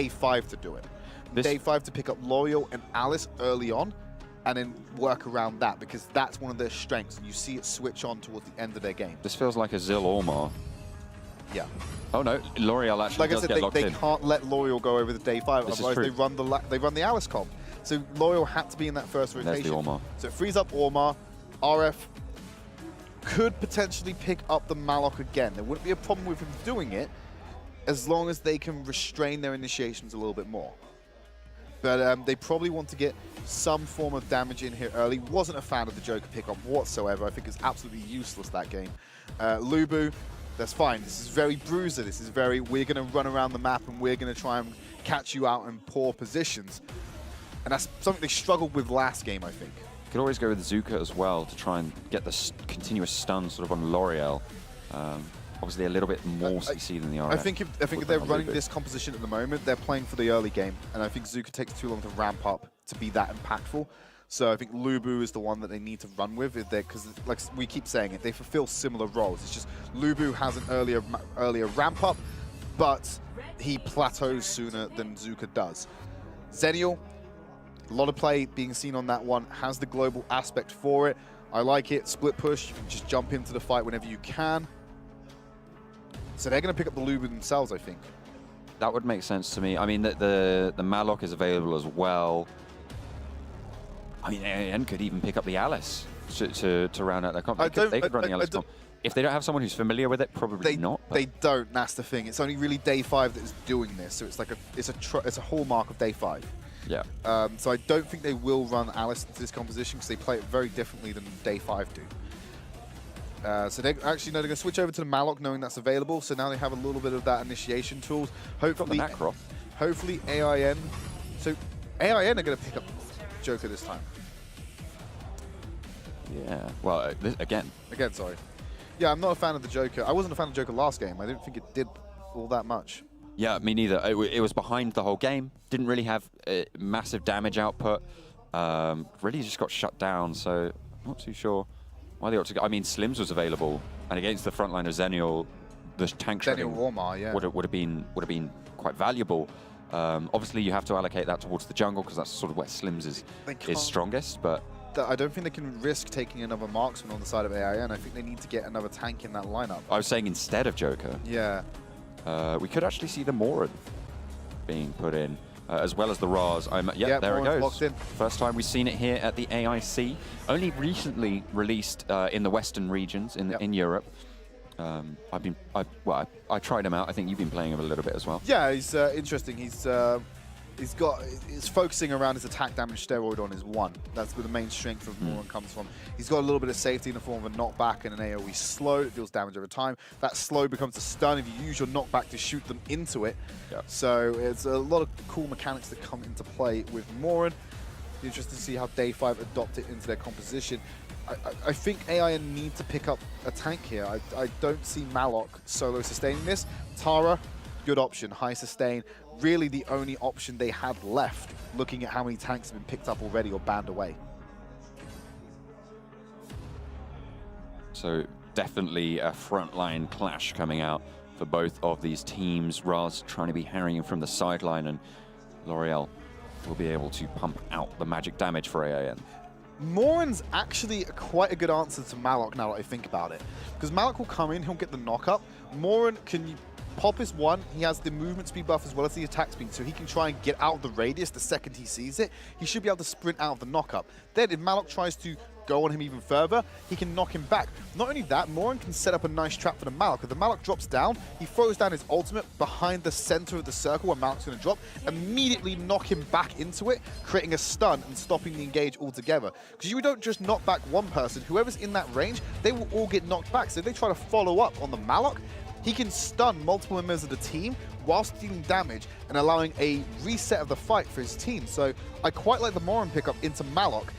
day 5 to do it. Day 5 to pick up L'Oreal and Alice early on, and then work around that, because that's one of their strengths, and you see it switch on towards the end of their game. This feels like a Zil Ormar. Yeah. Oh no, L'Oreal actually does get locked in. They can't let L'Oreal go over the day 5, This otherwise they run the Alice comp. So L'Oreal had to be in that first rotation. There's the Ormar. So it frees up Ormar. RF could potentially pick up the Malok again. There wouldn't be a problem with him doing it, as long as they can restrain their initiations a little bit more. But they probably want to get some form of damage in here early. Wasn't a fan of the Joker pickup whatsoever. I think it's absolutely useless, that game. Lubu, that's fine. This is very Bruiser. This is very, we're going to run around the map and we're going to try and catch you out in poor positions. And that's something they struggled with last game, I think. Could always go with Zuka as well to try and get the continuous stun sort of on L'Oreal. Obviously a little bit more CC than the RF. I think if they're running this composition at the moment, they're playing for the early game, and I think Zuka takes too long to ramp up to be that impactful. So I think Lubu is the one that they need to run with, because like we keep saying it, they fulfill similar roles. It's just Lubu has an earlier ramp up, but he plateaus sooner than Zuka does. Zenial, a lot of play being seen on that one, has the global aspect for it. I like it. Split push, you can just jump into the fight whenever you can. So they're going to pick up the Lubu themselves, I think. That would make sense to me. I mean, the Malok is available as well. I mean, AIN could even pick up the Alice to round out their comp. They could run the Alice comp. If they don't have someone who's familiar with it, probably not. They don't. That's the thing. It's only really day 5 that is doing this. So it's like it's a hallmark of day 5. Yeah. So I don't think they will run Alice into this composition, because they play it very differently than day 5 do. So they're going to switch over to the Malok, knowing that's available. So now they have a little bit of that initiation tools. Hopefully AIN. So AIN are going to pick up Joker this time. Yeah. Well, again, sorry. Yeah, I'm not a fan of the Joker. I wasn't a fan of Joker last game. I didn't think it did all that much. Yeah, me neither. It was behind the whole game. Didn't really have massive damage output. Really just got shut down. So not too sure why they ought to go. I mean, Slims was available, and against the front line of Zenial, the tank shredding would have been quite valuable. Obviously, you have to allocate that towards the jungle, because that's sort of where Slims is strongest. But I don't think they can risk taking another marksman on the side of AIN. I think they need to get another tank in that lineup. I was saying instead of Joker. Yeah. We could actually see the Moran being put in, as well as the Raz. Yeah, there it goes. Locked in. First time we've seen it here at the AIC. Only recently released in the Western regions in Europe. I tried him out. I think you've been playing him a little bit as well. Yeah, he's interesting. He's focusing around his attack damage steroid on his 1. That's where the main strength of Moran comes from. He's got a little bit of safety in the form of a knockback and an AoE slow. It deals damage over time. That slow becomes a stun if you use your knockback to shoot them into it. Yeah. So it's a lot of cool mechanics that come into play with Moran. Interesting to see how day 5 adopt it into their composition. I think AIN need to pick up a tank here. I don't see Malok solo sustaining this. Tara, good option, high sustain. Really the only option they had left, looking at how many tanks have been picked up already or banned away. So definitely a frontline clash coming out for both of these teams. Raz trying to be harrying from the sideline, and L'Oreal will be able to pump out the magic damage for AIN. Moran's actually quite a good answer to Malok now that I think about it. Because Malok will come in, he'll get the knock-up. Moran can pop his 1, he has the movement speed buff as well as the attack speed, so he can try and get out of the radius the second he sees it. He should be able to sprint out of the knock-up. Then if Malok tries to go on him even further, he can knock him back. Not only that, Moran can set up a nice trap for the Malok. If the Malok drops down, he throws down his ultimate behind the center of the circle where Malok's going to drop, immediately knock him back into it, creating a stun and stopping the engage altogether. Because you don't just knock back one person, whoever's in that range, they will all get knocked back. So if they try to follow up on the Malok, he can stun multiple members of the team whilst dealing damage and allowing a reset of the fight for his team. So I quite like the Moran pickup into Malok.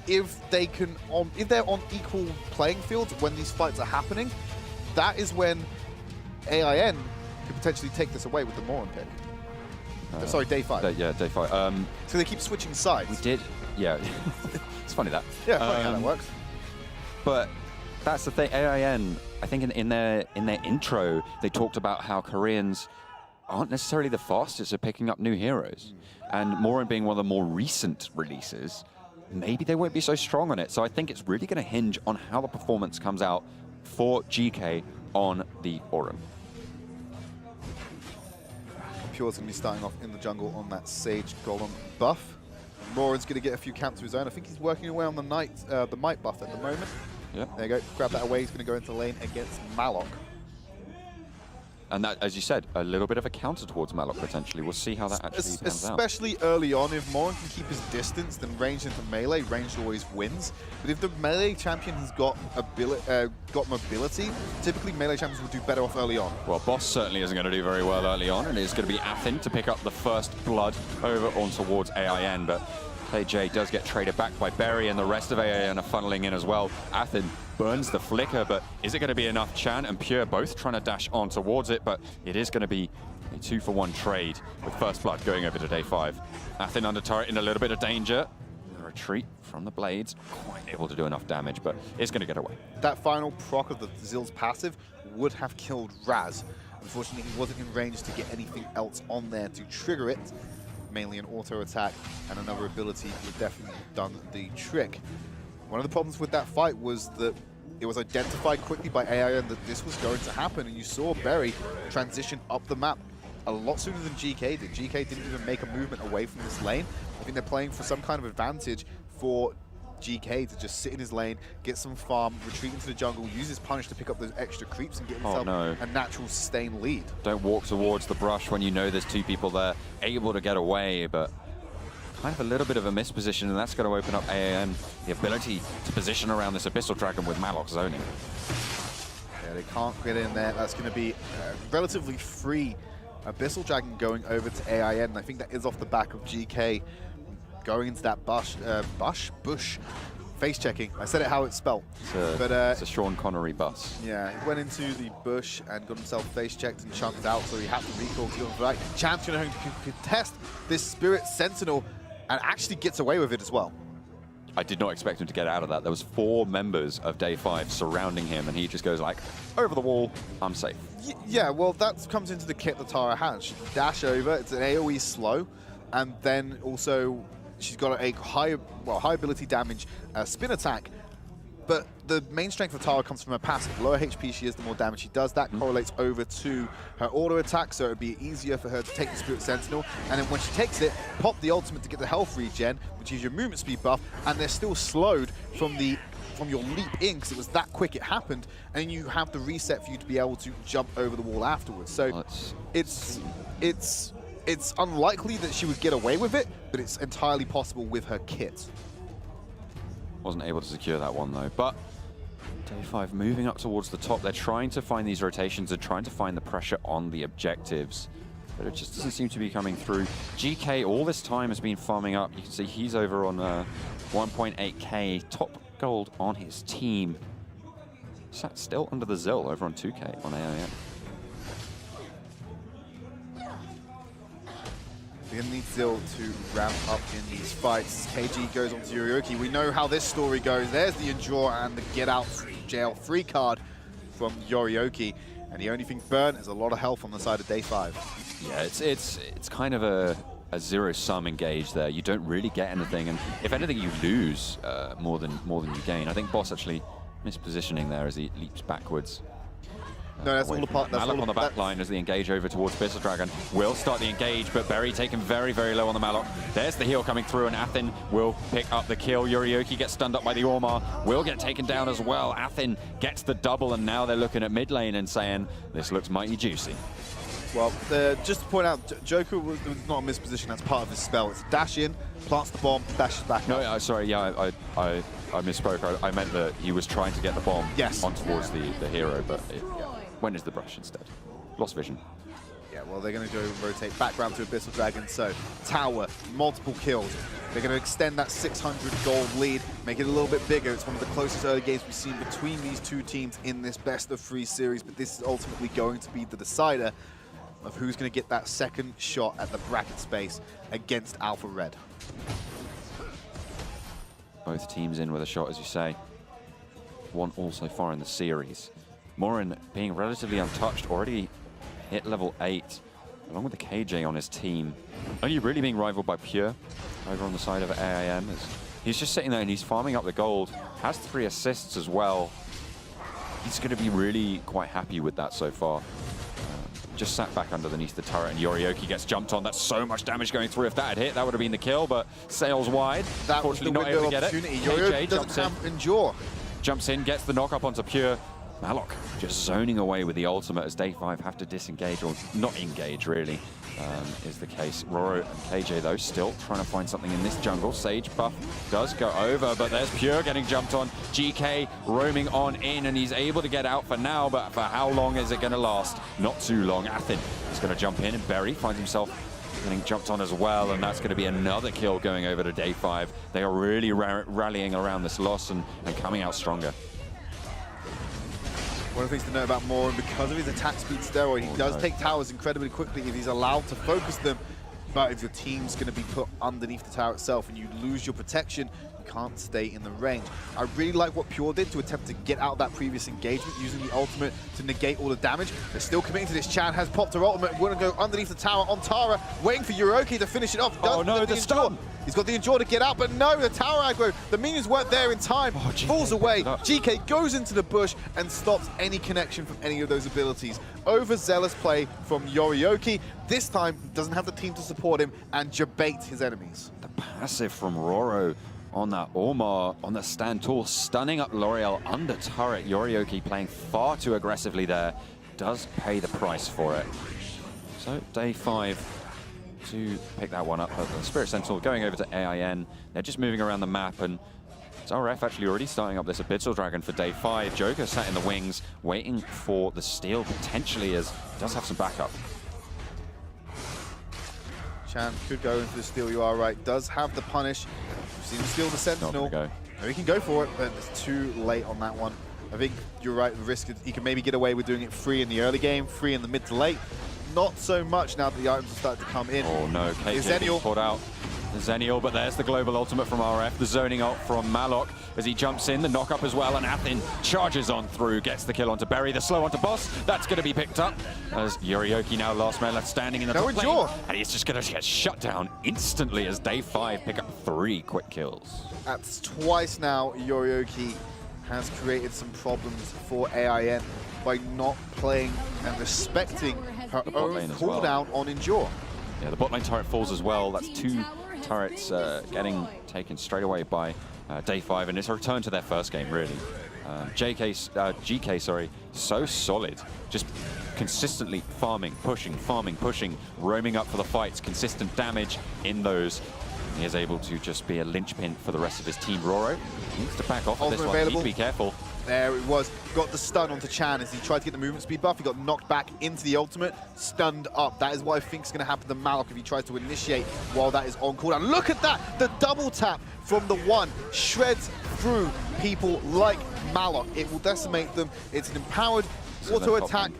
If they're on equal playing fields when these fights are happening, that is when AIN could potentially take this away with the Moran pick. Sorry, day 5. Yeah, day 5. So they keep switching sides. We did, yeah. It's funny that. Yeah, funny how that works. But that's the thing. AIN, I think in their intro, they talked about how Koreans aren't necessarily the fastest at picking up new heroes. And Morin being one of the more recent releases, maybe they won't be so strong on it. So I think it's really going to hinge on how the performance comes out for GK on the Aurum. Pure's going to be starting off in the jungle on that Sage Golem buff. Morin's going to get a few camps of his own. I think he's working away on the Might buff at the moment. Yeah. There you go. Grab that away. He's going to go into the lane against Malok. And that, as you said, a little bit of a counter towards Malok potentially. We'll see how that actually pans out. Especially early on, if Morin can keep his distance, then range into melee, range always wins. But if the melee champion has got mobility, typically melee champions will do better off early on. Well, Boss certainly isn't going to do very well early on, and it's going to be AIN to pick up the first blood over on towards AIN. But AJ does get traded back by Berry, and the rest of AIN are funneling in as well. AIN burns the flicker, but is it going to be enough? Chan and Pure both trying to dash on towards it, but it is going to be a 2-for-1 trade with first blood going over to day 5. AIN under turret in a little bit of danger. The retreat from the Blades, quite able to do enough damage, but it's going to get away. That final proc of the Zill's passive would have killed Raz. Unfortunately, he wasn't in range to get anything else on there to trigger it. Mainly an auto attack and another ability would definitely have done the trick. One of the problems with that fight was that it was identified quickly by AIN that this was going to happen, and you saw Berry transition up the map a lot sooner than GK did. GK didn't even make a movement away from this lane. I think they're playing for some kind of advantage for GK to just sit in his lane, get some farm, retreat into the jungle, use his punish to pick up those extra creeps and get himself a natural sustained lead. Don't walk towards the brush when you know there's 2 people there, able to get away, but kind of a little bit of a misposition, and that's going to open up AIN the ability to position around this Abyssal Dragon with Malok zoning. Yeah, they can't get in there. That's going to be relatively free Abyssal Dragon going over to AIN. I think that is off the back of GK going into that bush, face checking. I said it how it's spelled. It's a Sean Connery bus. Yeah, he went into the bush and got himself face checked and chunked out, so he had to recall to go for that. Chan's going to contest this Spirit Sentinel and actually gets away with it as well. I did not expect him to get out of that. There was 4 members of day 5 surrounding him, and he just goes like, over the wall, I'm safe. Yeah, well, that comes into the kit that Tara has. She can dash over, it's an AoE slow, and then also she's got a high ability damage spin attack, but the main strength of Tara comes from her passive. The lower HP she is, the more damage she does. That correlates over to her auto attack, so it would be easier for her to take the Spirit Sentinel. And then when she takes it, pop the ultimate to get the health regen, which is your movement speed buff, and they're still slowed from your leap in, because it was that quick it happened, and you have the reset for you to be able to jump over the wall afterwards. So it's unlikely that she would get away with it, but it's entirely possible with her kit. Wasn't able to secure that one though, but day 5 moving up towards the top. They're trying to find these rotations and trying to find the pressure on the objectives, but it just doesn't seem to be coming through. GK all this time has been farming up. You can see he's over on 1.8k, top gold on his team. Sat still under the Zill over on 2k on AIN. We're going to need Zill to ramp up in these fights. KG goes on to Yorioki. We know how this story goes. There's the Endure and the get out jail free card from Yorioki. And the only thing burnt is a lot of health on the side of day 5. Yeah, it's kind of a zero-sum engage there. You don't really get anything, and if anything, you lose more than you gain. I think Boss actually mispositioning there as he leaps backwards. No, that's all a part. Malok on the back line as the engage over towards Abyssal Dragon. Will start the engage, but Berry taken very, very low on the Malok. There's the heal coming through, and AIN will pick up the kill. Yorioki gets stunned up by the Ormar. Will get taken down as well. AIN gets the double, and now they're looking at mid lane and saying, this looks mighty juicy. Well, just to point out, Joker was not a misposition. That's part of his spell. It's dash in, plants the bomb, dashes back No, up. sorry, yeah, I misspoke. I meant that he was trying to get the bomb on towards the hero, but it went into the brush instead. Lost vision. Yeah, well, they're going to go rotate back round to Abyssal Dragon. So, tower, multiple kills. They're going to extend that 600 gold lead, make it a little bit bigger. It's one of the closest early games we've seen between these 2 teams in this best-of-3 series, but this is ultimately going to be the decider of who's going to get that second shot at the bracket space against Alpha Red. Both teams in with a shot, as you say. 1 all so far in the series. Morin being relatively untouched, already hit level 8. along with the KJ on his team. Only really being rivaled by Pure over on the side of AIN. He's just sitting there and he's farming up the gold. Has 3 assists as well. He's going to be really quite happy with that so far. Just sat back underneath the turret, and Yorioki gets jumped on. That's so much damage going through. If that had hit, that would have been the kill, but sails wide. That was the not able to get it. Yorioki doesn't have Endure. Jumps in, gets the knock up onto Pure. Malok just zoning away with the ultimate as Day 5 have to disengage, or not engage really, is the case. Roro and KJ though still trying to find something in this jungle. Sage buff does go over, but there's Pure getting jumped on. GK roaming on in, and he's able to get out for now, but for how long is it going to last? Not too long. Athen is going to jump in, and Berry finds himself getting jumped on as well, and that's going to be another kill going over to Day 5. They are really rallying around this loss and coming out stronger. One of the things to know about Moran, because of his attack speed steroid, he does take towers incredibly quickly if he's allowed to focus them. But if your team's going to be put underneath the tower itself and you lose your protection, you can't stay in the range. I really like what Pure did to attempt to get out of that previous engagement using the ultimate to negate all the damage. They're still committing to this. Chan has popped her ultimate. We're going to go underneath the tower on Tara, waiting for Yorioki to finish it off. Oh no, the stun! He's got the Endure to get out, but no, the tower aggro. The minions weren't there in time. Falls away. GK goes into the bush and stops any connection from any of those abilities. Overzealous play from Yorioki. This time, doesn't have the team to support him and jabate his enemies. The passive from Roro on that Ormar on the stand tall, stunning up L'Oreal under turret. Yorioki playing far too aggressively there. Does pay the price for it. So, Day 5 to pick that one up. The Spirit Sentinel going over to AIN. They're just moving around the map, and it's RF actually already starting up this Abyssal Dragon for Day 5. Joker sat in the wings, waiting for the steal potentially, as he does have some backup. Chan could go into the steal, you are right. Does have the punish. We've seen him steal the Sentinel. Go. He can go for it, but it's too late on that one. I think you're right, the risk, he can maybe get away with doing it free in the early game, free in the mid to late. Not so much now that the items are starting to come in. Oh no, KJ being pulled out. Zenial, but there's the global ultimate from RF, the zoning ult from Malok as he jumps in, the knock up as well, and Athen charges on through, gets the kill onto Berry, the slow onto Boss, that's going to be picked up as Yorioki now last man left standing in the top lane, and he's just going to get shut down instantly as Day 5 pick up 3 quick kills. That's twice now Yorioki has created some problems for AIN by not playing and respecting her own cooldown on Endure. Yeah, the bot lane turret falls as well. That's 2 turrets getting taken straight away by Day 5, and it's a return to their first game, really. GK, sorry, so solid. Just consistently farming, pushing, roaming up for the fights, consistent damage in those. He is able to just be a linchpin for the rest of his team. Roro needs to back off of this one. Need to be careful. There it was. Got the stun onto Chan as he tried to get the movement speed buff. He got knocked back into the ultimate, stunned up. That is what I think is going to happen to Malok if he tries to initiate while that is on cooldown. Look at that! The double tap from the one shreds through people like Malok. It will decimate them. It's an empowered auto attack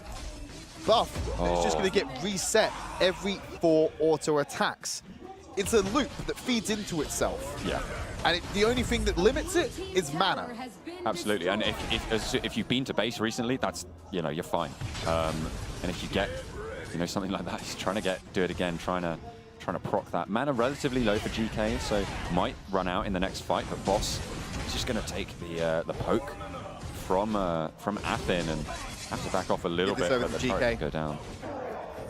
buff. It's just going to get reset every 4 auto attacks. It's a loop that feeds into itself. Yeah. And the only thing that limits it is mana. Absolutely, and if you've been to base recently, that's, you know, you're fine. And if you get, you know, something like that, he's trying to do it again, trying to proc that. Mana relatively low for GK, so might run out in the next fight. But Boss is just going to take the poke from Athen and have to back off a little bit. But the turret go down.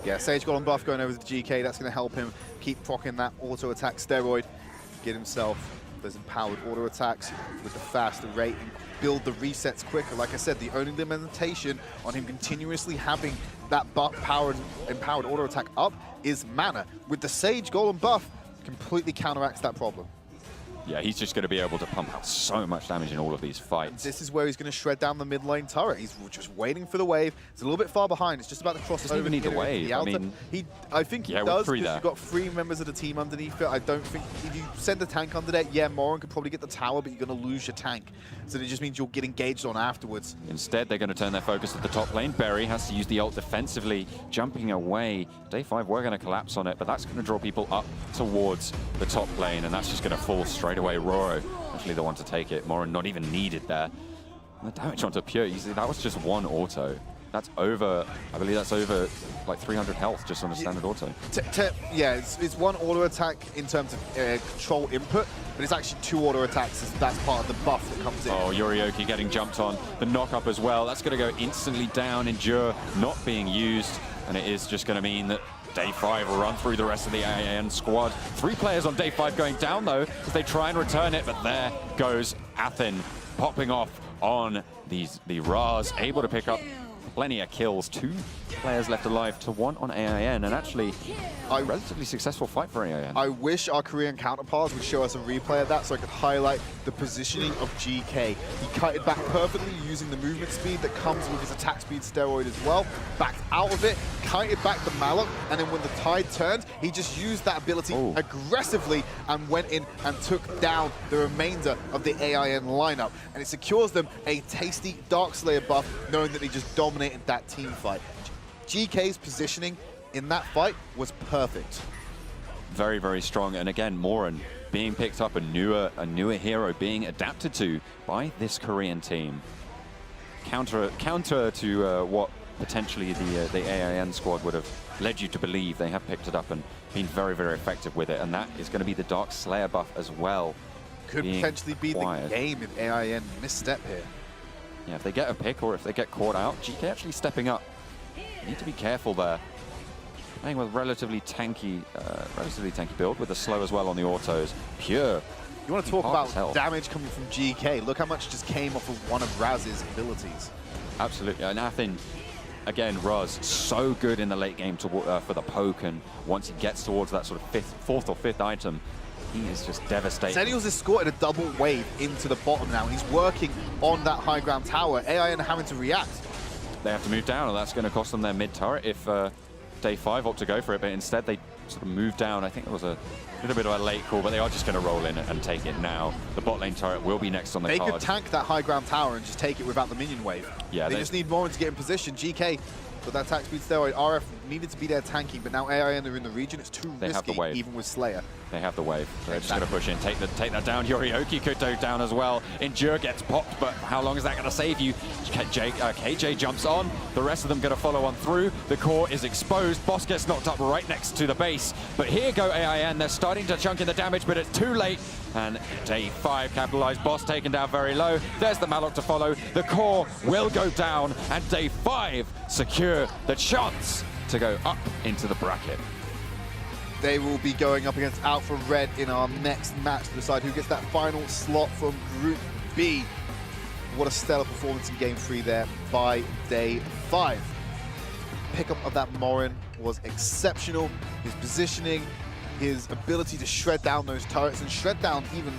Yeah, Sage got on buff going over to GK. That's going to help him keep proccing that auto attack steroid, get himself those empowered auto attacks with a faster rate and build the resets quicker. Like I said, the only limitation on him continuously having that empowered auto attack up is mana. With the Sage Golem buff, completely counteracts that problem. Yeah, he's just going to be able to pump out so much damage in all of these fights. This is where he's going to shred down the mid lane turret. He's just waiting for the wave. It's a little bit far behind. It's just about to cross over. Doesn't even need the wave. I mean, I think he does, because you've got 3 members of the team underneath it. I don't think, if you send a tank under there, yeah, Moran could probably get the tower, but you're going to lose your tank. So it just means you'll get engaged on afterwards. Instead, they're going to turn their focus to the top lane. Berry has to use the ult defensively, jumping away. Day 5, we're going to collapse on it, but that's going to draw people up towards the top lane, and that's just going to fall straight away. Roro actually the one to take it. Moran not even needed there. And the damage onto Pure, you see, that was just 1 auto. That's over, I believe that's over like 300 health just on a standard auto. Yeah, it's one auto attack in terms of control input, but it's actually 2 auto attacks. That's part of the buff that comes in. Oh, Yorioki getting jumped on. The knock-up as well. That's going to go instantly down. Endure not being used, and it is just going to mean that Day 5 will run through the rest of the AIN squad. 3 players on Day 5 going down, though, as they try and return it, but there goes Athen popping off on the Ras, able to pick up plenty of kills. 2 players left alive to 1 on AIN, and actually a relatively successful fight for AIN. I wish our Korean counterparts would show us a replay of that so I could highlight the positioning of GK. He cut it back perfectly using the movement speed that comes with his attack speed steroid as well. Backed out of it, kited back the Malok, and then when the tide turned, he just used that ability aggressively and went in and took down the remainder of the AIN lineup. And it secures them a tasty Darkslayer buff, knowing that they just dominated that team fight. GK's positioning in that fight was perfect. Very, very strong. And again, Morin being picked up, a newer hero being adapted to by this Korean team. Counter to what potentially the AIN squad would have led you to believe. They have picked it up and been very, very effective with it. And that is going to be the Dark Slayer buff as well. Could potentially be the game if AIN misstep here. Yeah, if they get a pick or if they get caught out, GK actually stepping up. Need to be careful there. Playing with relatively tanky build, with a slow as well on the autos. Pure. You want to talk about damage coming from GK? Look how much just came off of one of Raz's abilities. Absolutely, and Athen, again, Raz, so good in the late game for the poke, and once he gets towards that sort of 4th or 5th item, he is just devastating. Zenial's escorted a double wave into the bottom now, and he's working on that high ground tower. AIN are having to react. They have to move down, and that's going to cost them their mid turret if Day 5 opt to go for it, but instead they sort of move down. I think it was a little bit of a late call, but they are just going to roll in and take it now. The bot lane turret will be next on the card. They could tank that high ground tower and just take it without the minion wave. Yeah, they just need Morin to get in position. GK, with that attack speed steroid, RF needed to be there tanking, but now AIN are in the region. It's too risky, even with Slayer. They have the wave, so they're just going to push in, take that down. Yorioki could go down as well. Endure gets popped, but how long is that going to save you? KJ jumps on. The rest of them going to follow on through. The core is exposed. Boss gets knocked up right next to the base. But here go AIN. They're starting to chunk in the damage, but it's too late. And Day 5 capitalized. Boss taken down very low. There's the Malok to follow. The core will go down, and Day 5 secure the chance to go up into the bracket. They will be going up against Alpha Red in our next match to decide who gets that final slot from Group B. What a stellar performance in Game 3 there by Day 5. Pickup of that Morin was exceptional. His positioning, his ability to shred down those turrets and shred down even